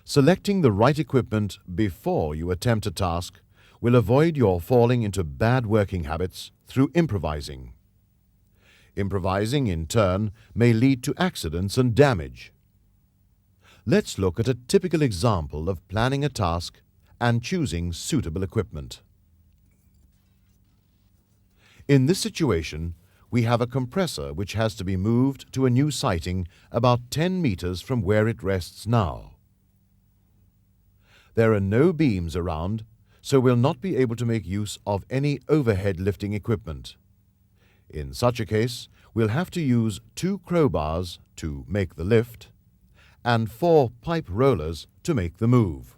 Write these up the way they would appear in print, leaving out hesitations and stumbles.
Selecting the right equipment before you attempt a task will avoid your falling into bad working habits through improvising. Improvising, in turn, may lead to accidents and damage. Let's look at a typical example of planning a task and choosing suitable equipment. In this situation, we have a compressor which has to be moved to a new siting about 10 meters from where it rests now. There are no beams around, so we'll not be able to make use of any overhead lifting equipment. In such a case, we'll have to use 2 crowbars to make the lift and 4 pipe rollers to make the move.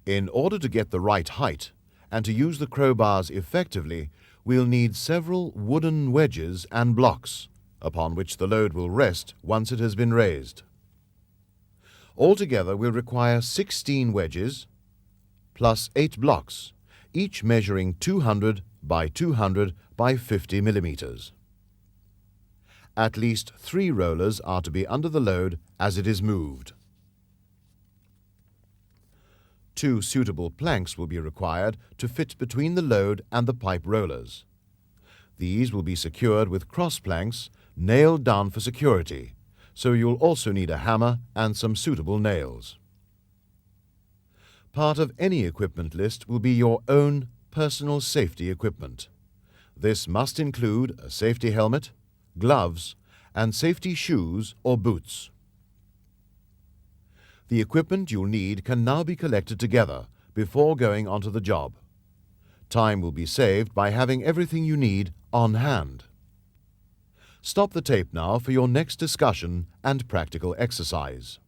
In order to get the right height and to use the crowbars effectively, we'll need several wooden wedges and blocks upon which the load will rest once it has been raised. Altogether, we'll require 16 wedges plus 8 blocks, each measuring 200 by 200 by 50 millimeters. At least 3 rollers are to be under the load as it is moved. 2 suitable planks will be required to fit between the load and the pipe rollers. These will be secured with cross planks nailed down for security, so you'll also need a hammer and some suitable nails. Part of any equipment list will be your own personal safety equipment. This must include a safety helmet, gloves, and safety shoes or boots. The equipment you'll need can now be collected together before going onto the job. Time will be saved by having everything you need on hand. Stop the tape now for your next discussion and practical exercise.